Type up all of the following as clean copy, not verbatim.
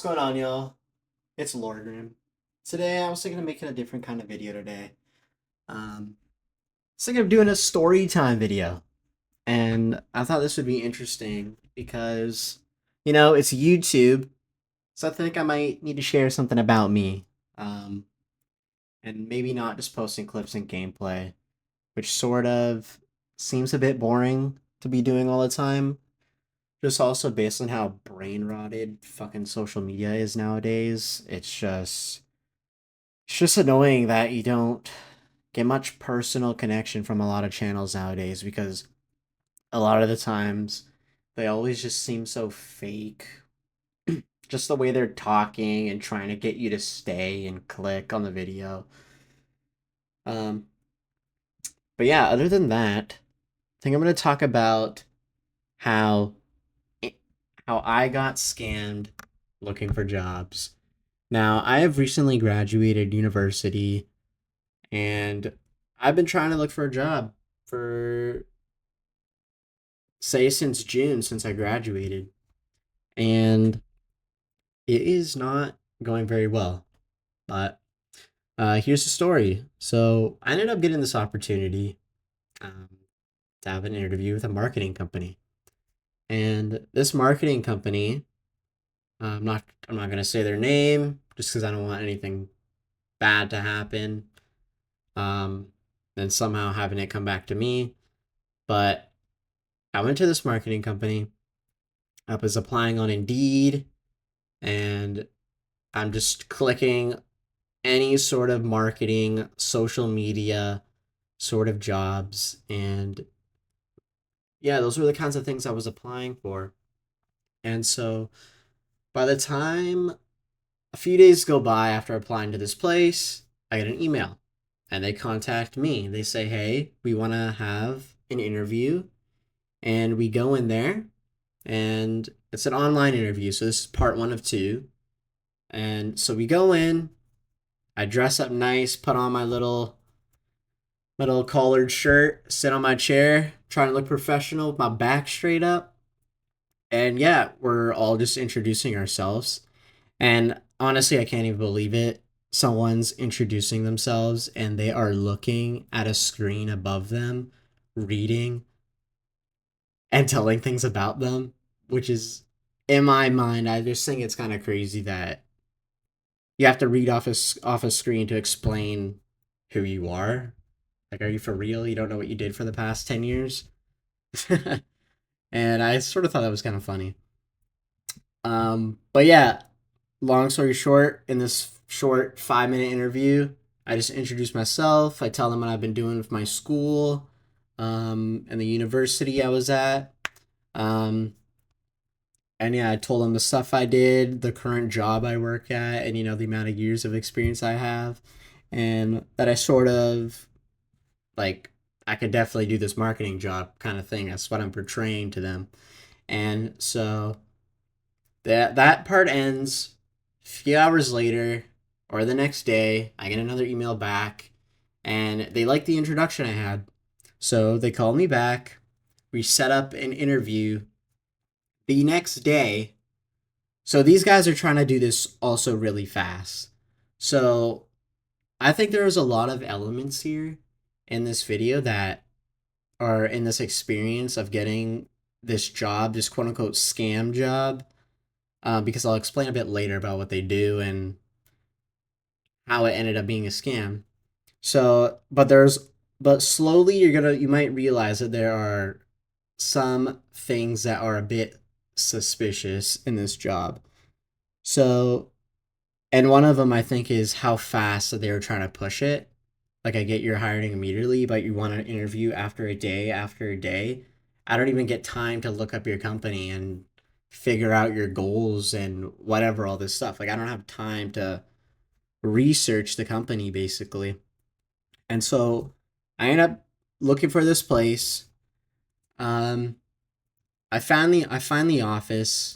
What's going on, y'all? It's Lordgrim. Today, I was thinking of making a different kind of video today. I was thinking of doing a story time video, and I thought this would be interesting because, it's YouTube, so I think I might need to share something about me, um, and maybe not just posting clips and gameplay, which sort of seems a bit boring to be doing all the time. Just also based on how brain rotted fucking social media is nowadays, it's just annoying that you don't get much personal connection from a lot of channels nowadays because a lot of the times they always just seem so fake. Just the way they're talking and trying to get you to stay and click on the video. Um, but yeah, other than that, I think I'm gonna talk about how how I got scammed looking for jobs. Now, I have recently graduated university and I've been trying to look for a job for say since June since I graduated, and it is not going very well. But here's the story. So I ended up getting this opportunity um, to have an interview with a marketing company, and this marketing company, I'm not gonna say their name just because I don't want anything bad to happen. Um, and somehow having it come back to me, but I went to this marketing company. I was applying on Indeed, and I'm just clicking any sort of marketing, social media sort of jobs. And yeah, those were the kinds of things I was applying for. And so by the time a few days go by after applying to this place, I get an email and they contact me. They say, hey, we want to have an interview. And we go in there and it's an online interview. So this is part one of two. And so we go in, I dress up nice, put on my little collared shirt, sit on my chair, trying to look professional with my back straight up. And yeah, we're all just introducing ourselves. And honestly, I can't even believe it. Someone's introducing themselves and they are looking at a screen above them, reading and telling things about them, which is in my mind, I just think it's kind of crazy that you have to read off a screen to explain who you are. Like, are you for real? You don't know what you did for the past 10 years? And I sort of thought that was kind of funny. But yeah, long story short, in this short 5 minute interview, I just introduce myself. I tell them what I've been doing with my school, and the university I was at. Um, and yeah, I told them the stuff I did, the current job I work at, and the amount of years of experience I have, and that I sort of like I could definitely do this marketing job kind of thing. That's what I'm portraying to them. And so that part ends. A few hours later, or the next day, I get another email back, and they like the introduction I had. So they call me back. We set up an interview the next day. So these guys are trying to do this also really fast. So I think there was a lot of elements here in this video that are in this experience of getting this job, this quote unquote scam job, because I'll explain a bit later about what they do and how it ended up being a scam. So, but slowly you might realize that there are some things that are a bit suspicious in this job. So, and one of them I think is how fast that they were trying to push it. Like, I get you're hiring immediately, but you want an interview after a day after a day. I don't even get time to look up your company and figure out your goals and whatever, all this stuff. Like, I don't have time to research the company basically. And so I end up looking for this place. Um, I find the office,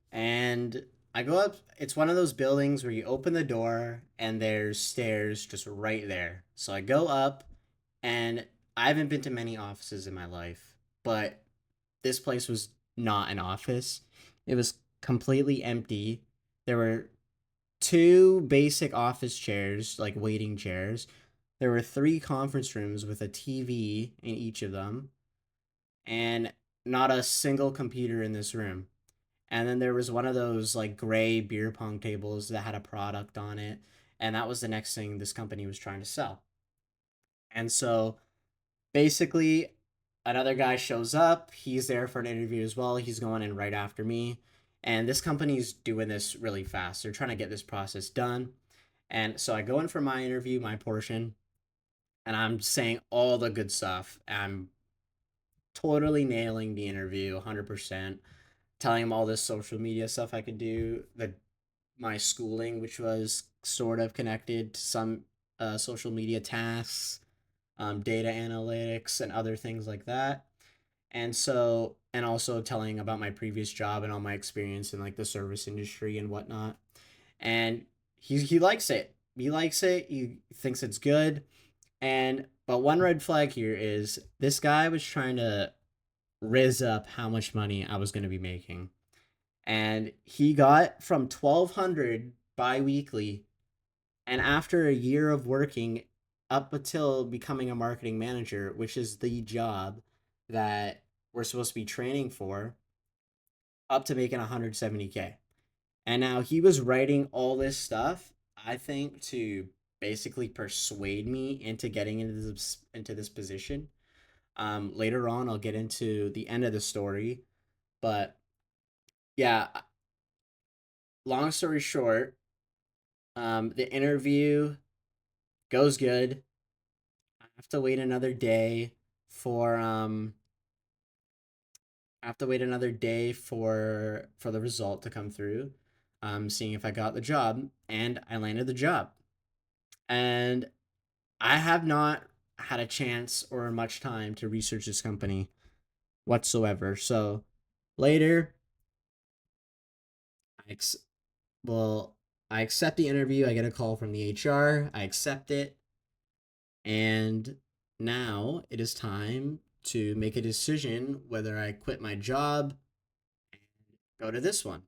and I go up. It's one of those buildings where you open the door and there's stairs just right there. So I go up, and I haven't been to many offices in my life, but this place was not an office. It was completely empty. There were two basic office chairs, like waiting chairs. There were three conference rooms with a TV in each of them, and not a single computer in this room. And then there was one of those like gray beer pong tables that had a product on it, and that was the next thing this company was trying to sell. And so basically, another guy shows up. He's there for an interview as well. He's going in right after me. And this company's doing this really fast. They're trying to get this process done. And so I go in for my interview, my portion, and I'm saying all the good stuff. I'm totally nailing the interview 100%, telling him all this social media stuff I could do, my schooling, which was sort of connected to some social media tasks, data analytics, and other things like that. And so, and also telling about my previous job and all my experience in like the service industry and whatnot. And he likes it. He likes it. He thinks it's good. And but one red flag here is this guy was trying to riz up how much money I was going to be making. And he got from 1200 bi-weekly, and after a year of working up until becoming a marketing manager, which is the job that we're supposed to be training for, up to making 170K. And now he was writing all this stuff, I think, to basically persuade me into getting into this position. Later on, I'll get into the end of the story, but yeah. Long story short, the interview goes good. I have to wait another day for I have to wait another day for the result to come through. Seeing if I got the job, and I landed the job. And I have not had a chance or much time to research this company whatsoever. So later, I ex- well, I accept the interview. I get a call from the HR. I accept it, and now it is time to make a decision whether I quit my job and go to this one.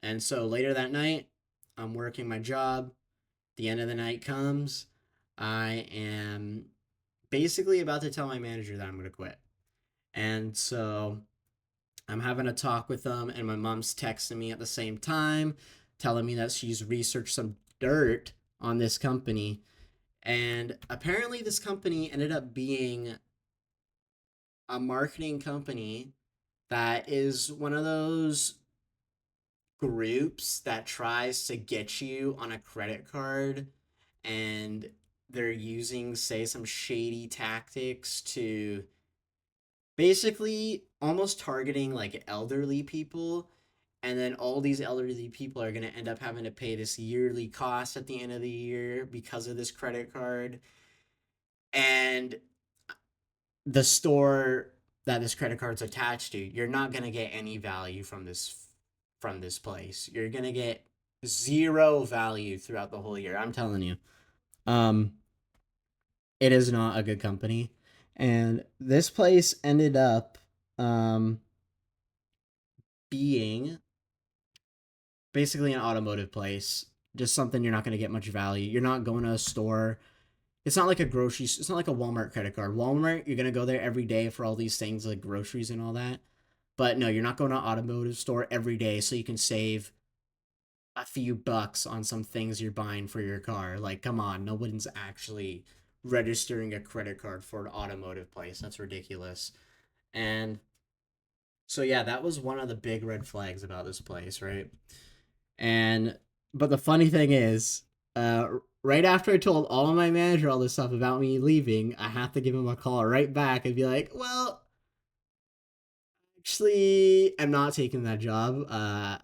And so later that night, I'm working my job. The end of the night comes. I am basically about to tell my manager that I'm going to quit. And so I'm having a talk with them, and my mom's texting me at the same time, telling me that she's researched some dirt on this company. And apparently, this company ended up being a marketing company that is one of those groups that tries to get you on a credit card, and they're using, say, some shady tactics to basically almost targeting like elderly people. And then all these elderly people are going to end up having to pay this yearly cost at the end of the year because of this credit card. And the store that this credit card's attached to, you're not going to get any value from this place. You're going to get zero value throughout the whole year. I'm telling you. Um it is not a good company. And this place ended up um being basically an automotive place. Just something you're not going to get much value. You're not going to a store. It's not like a grocery. It's not like a Walmart credit card. Walmart, you're gonna go there every day for all these things like groceries and all that. But no, you're not going to an automotive store every day so you can save a few bucks on some things you're buying for your car. Like, come on, no one's actually registering a credit card for an automotive place. That's ridiculous. And so yeah, that was one of the big red flags about this place, right? And but the funny thing is, right after I told all of my manager all this stuff about me leaving, I have to give him a call right back and be like, "Well, actually, I'm not taking that job. I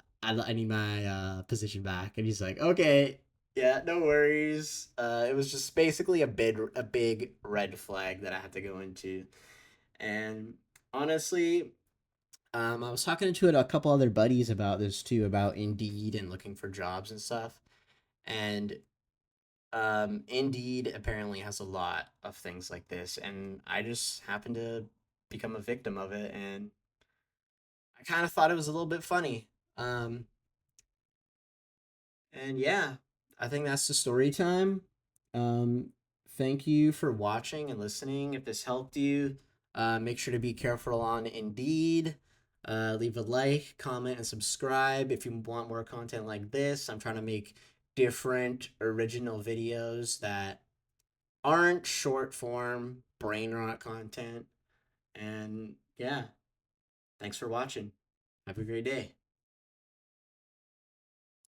need my position back." And he's like, "Okay, yeah, no worries." It was just basically a big red flag that I had to go into, and honestly, I was talking to a couple other buddies about this too, about Indeed and looking for jobs and stuff. And Indeed apparently has a lot of things like this, and I just happened to become a victim of it, and I kind of thought it was a little bit funny. Um, And yeah, I think that's the story time. Um, Thank you for watching and listening. If this helped you, make sure to be careful on Indeed. Leave a like, comment, and subscribe if you want more content like this. I'm trying to make different original videos that aren't short form brain rot content. And yeah, thanks for watching. Have a great day.